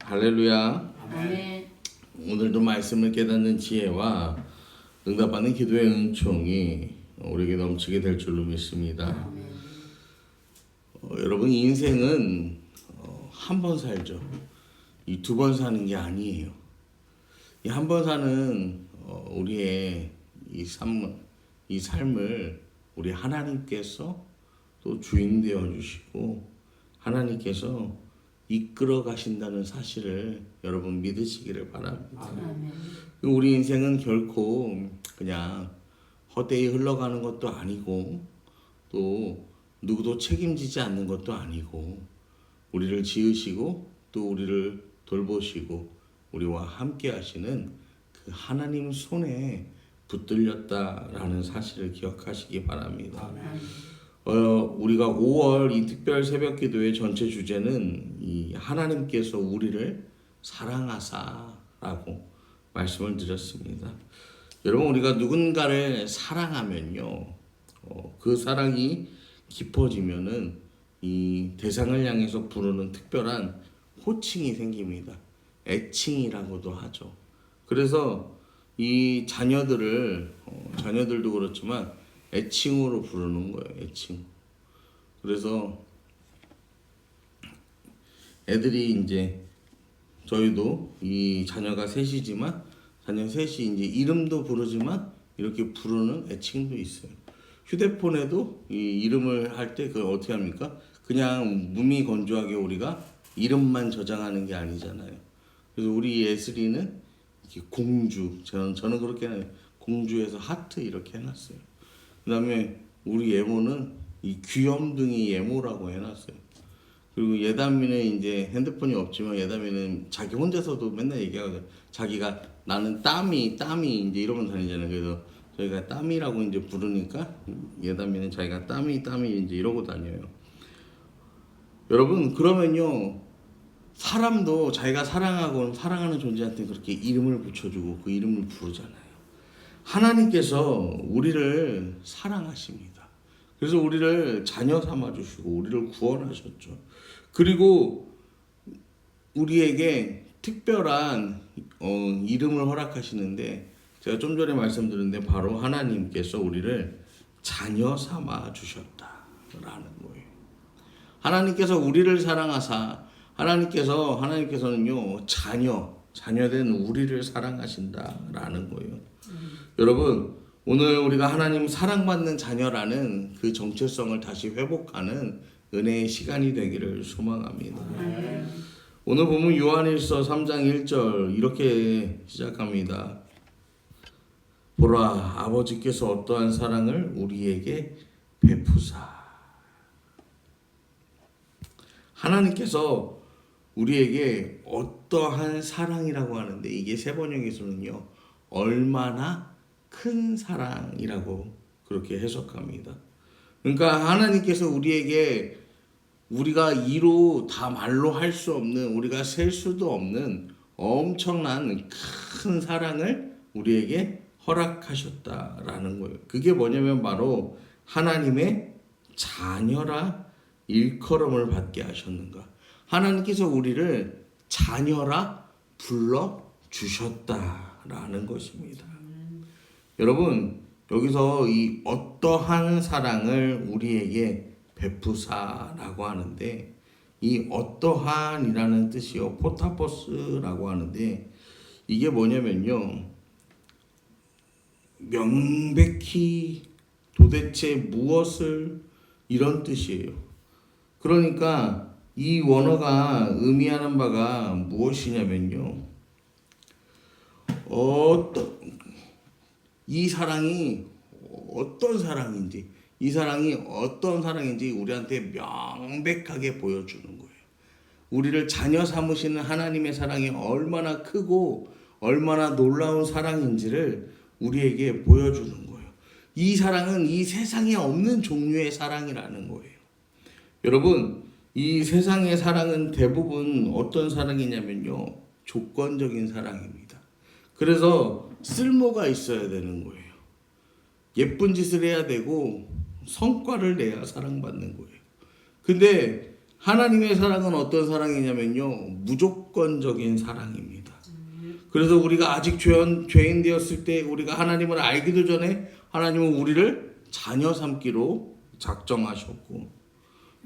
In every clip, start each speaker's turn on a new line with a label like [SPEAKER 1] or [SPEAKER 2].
[SPEAKER 1] 할렐루야.
[SPEAKER 2] 아멘.
[SPEAKER 1] 오늘도 말씀을 깨닫는 지혜와 응답받는 기도의 은총이 우리에게 넘치게 될 줄로 믿습니다. 여러분, 인생은 한 번 살죠. 이 두 번 사는 게 아니에요. 이 한 번 사는 우리의 이 삶을 우리 하나님께서 또 주인 되어 주시고 하나님께서 이끌어 가신다는 사실을 여러분 믿으시기를 바랍니다.
[SPEAKER 2] 아멘.
[SPEAKER 1] 우리 인생은 결코 그냥 헛되이 흘러가는 것도 아니고 또 누구도 책임지지 않는 것도 아니고 우리를 지으시고 또 우리를 돌보시고 우리와 함께 하시는 그 하나님 손에 붙들렸다라는 사실을 기억하시기 바랍니다. 우리가 5월 이 특별 새벽 기도의 전체 주제는 이 하나님께서 우리를 사랑하사라고 말씀을 드렸습니다. 여러분, 우리가 누군가를 사랑하면요, 그 사랑이 깊어지면은 이 대상을 향해서 부르는 특별한 호칭이 생깁니다. 애칭이라고도 하죠. 그래서 이 자녀들도 그렇지만 애칭으로 부르는 거예요. 애칭. 그래서 애들이 이제 저희도 이 자녀가 셋이지만 자녀 셋이 이제 이름도 부르지만 이렇게 부르는 애칭도 있어요. 휴대폰에도 이 이름을 할 때 그걸 어떻게 합니까? 그냥 무미건조하게 우리가 이름만 저장하는 게 아니잖아요. 그래서 우리 예슬이는 이렇게 공주, 저는 그렇게 해요. 공주에서 하트 이렇게 해놨어요. 그 다음에 우리 예모는 이 귀염둥이 예모라고 해놨어요. 그리고 예담이는 이제 핸드폰이 없지만 예담이는 자기 혼자서도 맨날 얘기하거든요. 자기가 나는 땀이 이제 이러면 다니잖아요. 그래서 저희가 땀이라고 이제 부르니까 예담이는 자기가 땀이 이제 이러고 다녀요. 여러분, 그러면요, 사람도 자기가 사랑하는 존재한테 그렇게 이름을 붙여주고 그 이름을 부르잖아요. 하나님께서 우리를 사랑하십니다. 그래서 우리를 자녀 삼아주시고 우리를 구원하셨죠. 그리고 우리에게 특별한 이름을 허락하시는데 제가 좀 전에 말씀드렸는데 바로 하나님께서 우리를 자녀 삼아 주셨다라는 거예요. 하나님께서 우리를 사랑하사 하나님께서는요 자녀된 우리를 사랑하신다라는 거예요. 여러분, 오늘 우리가 하나님 사랑받는 자녀라는 그 정체성을 다시 회복하는 은혜의 시간이 되기를 소망합니다. 오늘 보면 요한일서 3장 1절 이렇게 시작합니다. 보라, 아버지께서 어떠한 사랑을 우리에게 베푸사. 하나님께서 우리에게 어떠한 사랑이라고 하는데 이게 세번역에서는요 얼마나 큰 사랑이라고 그렇게 해석합니다. 그러니까 하나님께서 우리에게 우리가 이로 다 말로 할 수 없는, 우리가 셀 수도 없는 엄청난 큰 사랑을 우리에게 허락하셨다라는 거예요. 그게 뭐냐면 바로 하나님의 자녀라 일컬음을 받게 하셨는가. 하나님께서 우리를 자녀라 불러주셨다라는 것입니다. 여러분, 여기서 이 어떠한 사랑을 우리에게 베푸사라고 하는데 이 어떠한이라는 뜻이요 포타포스라고 하는데 이게 뭐냐면요 명백히 도대체 무엇을 이런 뜻이에요. 그러니까 이 원어가 의미하는 바가 무엇이냐면요 이 사랑이 어떤 사랑인지 우리한테 명백하게 보여주는 거예요. 우리를 자녀 삼으시는 하나님의 사랑이 얼마나 크고 얼마나 놀라운 사랑인지를 우리에게 보여주는 거예요. 이 사랑은 이 세상에 없는 종류의 사랑이라는 거예요. 여러분, 이 세상의 사랑은 대부분 어떤 사랑이냐면요 조건적인 사랑입니다. 그래서 쓸모가 있어야 되는 거예요. 예쁜 짓을 해야 되고 성과를 내야 사랑받는 거예요. 근데 하나님의 사랑은 어떤 사랑이냐면요, 무조건적인 사랑입니다. 그래서 우리가 아직 죄인 되었을 때 우리가 하나님을 알기도 전에 하나님은 우리를 자녀 삼기로 작정하셨고,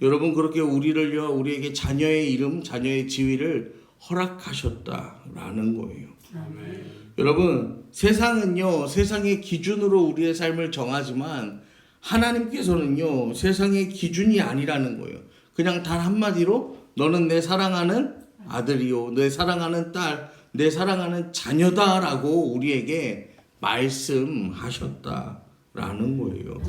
[SPEAKER 1] 여러분 그렇게 우리에게 자녀의 이름, 자녀의 지위를 허락하셨다라는 거예요.
[SPEAKER 2] 아멘.
[SPEAKER 1] 여러분 세상은요, 세상의 기준으로 우리의 삶을 정하지만 하나님께서는요, 세상의 기준이 아니라는 거예요. 그냥 단 한마디로 너는 내 사랑하는 아들이요, 내 사랑하는 딸, 내 사랑하는 자녀다라고 우리에게 말씀하셨다라는 거예요.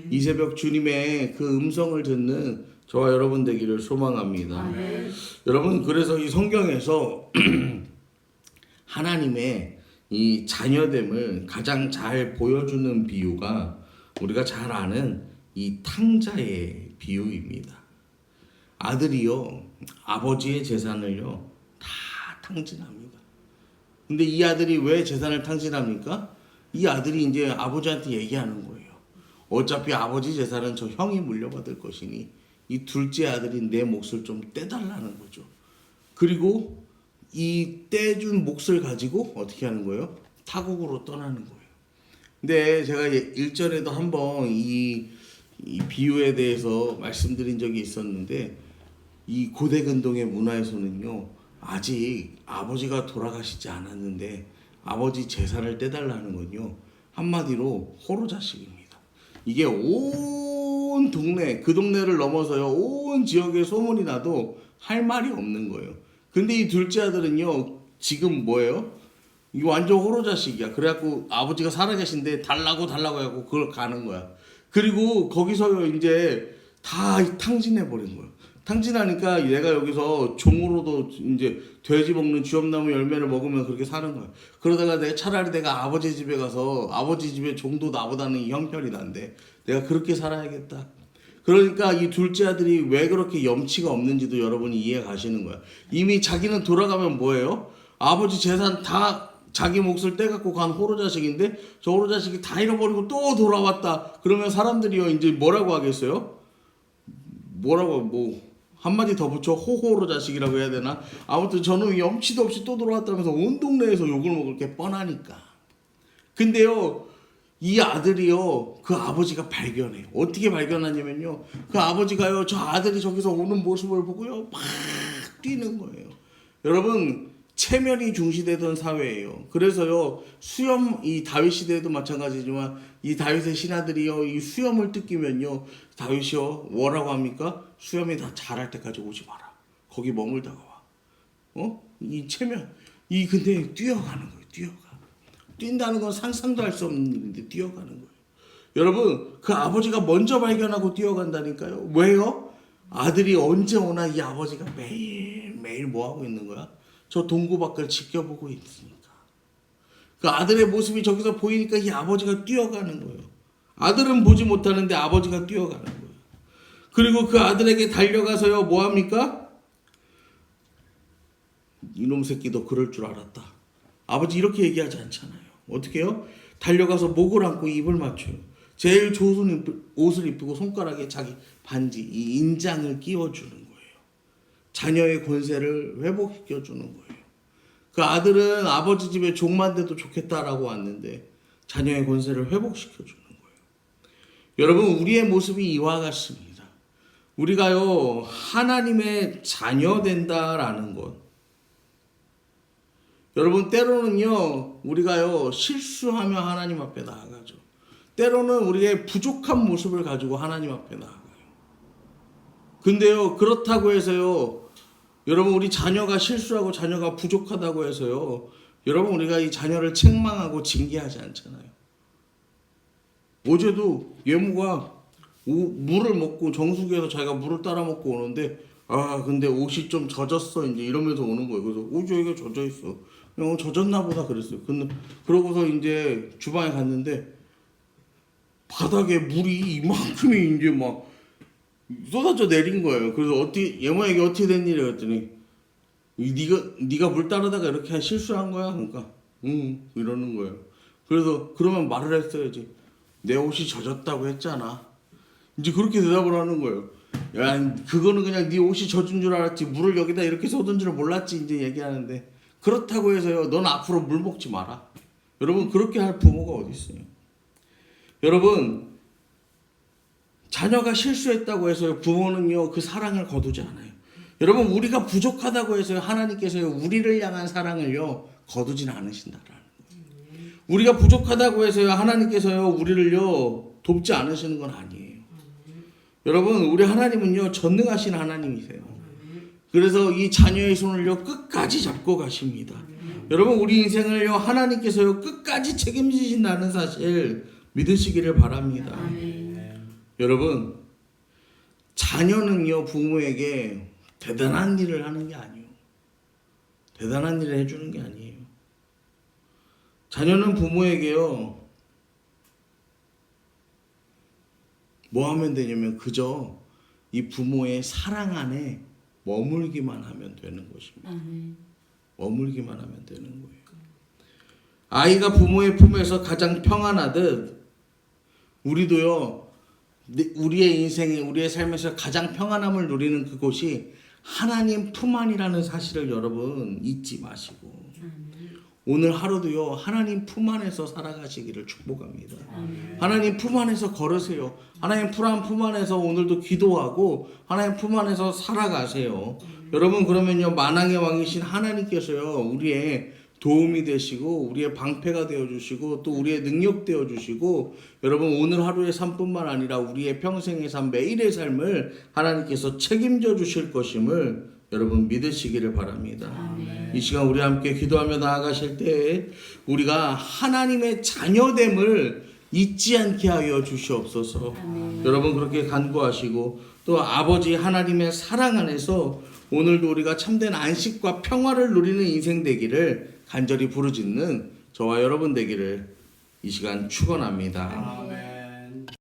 [SPEAKER 1] 이 새벽 주님의 그 음성을 듣는 저와 여러분 되기를 소망합니다.
[SPEAKER 2] 아멘.
[SPEAKER 1] 여러분 그래서 이 성경에서 하나님의 이 자녀됨을 가장 잘 보여주는 비유가 우리가 잘 아는 이 탕자의 비유입니다. 아들이요, 아버지의 재산을요 다 탕진합니다. 근데 이 아들이 왜 재산을 탕진합니까? 이 아들이 이제 아버지한테 얘기하는 거예요. 어차피 아버지 재산은 저 형이 물려받을 것이니 이 둘째 아들이 내 몫을 좀 떼달라는 거죠. 그리고 이 떼준 몫을 가지고 어떻게 하는 거예요? 타국으로 떠나는 거예요. 근데 제가 1절에도 한번 이 비유에 대해서 말씀드린 적이 있었는데, 이 고대 근동의 문화에서는요, 아직 아버지가 돌아가시지 않았는데 아버지 재산을 떼달라는 건요, 한마디로 호로자식입니다. 이게 온 동네, 그 동네를 넘어서요, 온 지역에 소문이 나도 할 말이 없는 거예요. 근데 이 둘째 아들은요, 지금 뭐예요? 이거 완전 호로자식이야. 그래갖고 아버지가 살아계신데 달라고 해갖고 그걸 가는 거야. 그리고 거기서 이제 다 탕진해버린 거야. 탕진하니까 내가 여기서 종으로도 이제 돼지 먹는 쥐엄나무 열매를 먹으면 그렇게 사는 거야. 그러다가 차라리 내가 아버지 집에 가서 아버지 집에 종도 나보다는 형편이 난데 내가 그렇게 살아야겠다. 그러니까 이 둘째 아들이 왜 그렇게 염치가 없는지도 여러분이 이해 가시는 거야. 이미 자기는 돌아가면 뭐예요? 아버지 재산 다 자기 몫을 떼갖고 간 호로자식인데 저 호로자식이 다 잃어버리고 또 돌아왔다. 그러면 사람들이요 이제 뭐라고 하겠어요? 뭐 한마디 더 붙여 호호로자식이라고 해야 되나? 아무튼 저놈이 염치도 없이 또 돌아왔다면서 온 동네에서 욕을 먹을 게 뻔하니까. 근데요, 이 아들이요, 그 아버지가 발견해요. 어떻게 발견하냐면요, 그 아버지가요, 저 아들이 저기서 오는 모습을 보고요, 막 뛰는 거예요. 여러분, 체면이 중시되던 사회예요. 그래서요, 이 다윗 시대에도 마찬가지지만 이 다윗의 신하들이요, 이 수염을 뜯기면요, 다윗이요, 뭐라고 합니까? 수염이 다 자랄 때까지 오지 마라. 거기 머물다가 와. 이 체면, 근데 뛰어가는 거예요. 뛴다는 건 상상도 할 수 없는 일인데 뛰어가는 거예요. 여러분, 그 아버지가 먼저 발견하고 뛰어간다니까요. 왜요? 아들이 언제 오나 이 아버지가 매일 뭐 하고 있는 거야? 저 동구 밖을 지켜보고 있으니까. 그 아들의 모습이 저기서 보이니까 이 아버지가 뛰어가는 거예요. 아들은 보지 못하는데 아버지가 뛰어가는 거예요. 그리고 그 아들에게 달려가서요, 뭐 합니까? 이놈 새끼 너 그럴 줄 알았다. 아버지 이렇게 얘기하지 않잖아요. 어떻게 해요? 달려가서 목을 안고 입을 맞춰요. 제일 좋은 옷을 입히고 손가락에 자기 반지, 이 인장을 끼워주는 거예요. 자녀의 권세를 회복시켜주는 거예요. 그 아들은 아버지 집에 종만 돼도 좋겠다라고 왔는데 자녀의 권세를 회복시켜주는 거예요. 여러분, 우리의 모습이 이와 같습니다. 우리가요, 하나님의 자녀 된다라는 것. 여러분, 때로는요, 우리가요, 실수하며 하나님 앞에 나아가죠. 때로는 우리의 부족한 모습을 가지고 하나님 앞에 나아가요. 근데요, 그렇다고 해서요, 여러분, 우리 자녀가 실수하고 자녀가 부족하다고 해서요, 여러분, 우리가 이 자녀를 책망하고 징계하지 않잖아요. 어제도 예무가 물을 먹고 정수기에서 자기가 물을 따라 먹고 오는데, 근데 옷이 좀 젖었어, 이제 이러면서 오는 거예요. 그래서 옷이 여기가 젖어 있어. 젖었나 보다 그랬어요. 근데 그러고서 이제 주방에 갔는데 바닥에 물이 이만큼이 이제 막 쏟아져 내린 거예요. 그래서 예모야 이게 어떻게 된 일이야 그랬더니 네가 물 따르다가 이렇게 실수한 거야. 그러니까 이러는 거예요. 그래서 그러면 말을 했어야지. 내 옷이 젖었다고 했잖아. 이제 그렇게 대답을 하는 거예요. 야, 그거는 그냥 네 옷이 젖은 줄 알았지 물을 여기다 이렇게 쏟은 줄 몰랐지 이제 얘기하는데 그렇다고 해서요 넌 앞으로 물 먹지 마라. 여러분 그렇게 할 부모가 어디 있어요? 여러분 자녀가 실수했다고 해서요 부모는요 그 사랑을 거두지 않아요. 여러분 우리가 부족하다고 해서요 하나님께서요 우리를 향한 사랑을요 거두진 않으신다라는 거예요. 우리가 부족하다고 해서요 하나님께서요 우리를요 돕지 않으시는 건 아니에요. 여러분 우리 하나님은요 전능하신 하나님이세요. 그래서 이 자녀의 손을요 끝까지 잡고 가십니다. 여러분 우리 인생을요 하나님께서요 끝까지 책임지신다는 사실 믿으시기를 바랍니다. 여러분 자녀는요 부모에게 대단한 일을 하는 게 아니에요. 대단한 일을 해주는 게 아니에요. 자녀는 부모에게요 뭐 하면 되냐면 그저 이 부모의 사랑 안에 머물기만 하면 되는 것입니다. 머물기만 하면 되는 거예요. 아이가 부모의 품에서 가장 평안하듯 우리도요 우리의 인생에 우리의 삶에서 가장 평안함을 누리는 그곳이 하나님 품 안이라는 사실을 여러분 잊지 마시고 오늘 하루도요 하나님 품 안에서 살아가시기를 축복합니다. 하나님 품 안에서 걸으세요. 하나님 품 안에서 오늘도 기도하고 하나님 품 안에서 살아가세요. 여러분 그러면요 만왕의 왕이신 하나님께서요 우리의 도움이 되시고 우리의 방패가 되어주시고 또 우리의 능력 되어주시고 여러분 오늘 하루의 삶뿐만 아니라 우리의 평생의 삶 매일의 삶을 하나님께서 책임져 주실 것임을 여러분 믿으시기를 바랍니다. 아멘. 이 시간 우리 함께 기도하며 나아가실 때 우리가 하나님의 자녀됨을 잊지 않게 하여 주시옵소서. 아멘. 여러분 그렇게 간구하시고 또 아버지 하나님의 사랑 안에서 오늘도 우리가 참된 안식과 평화를 누리는 인생 되기를 간절히 부르짖는 저와 여러분 되기를 이 시간 축원합니다.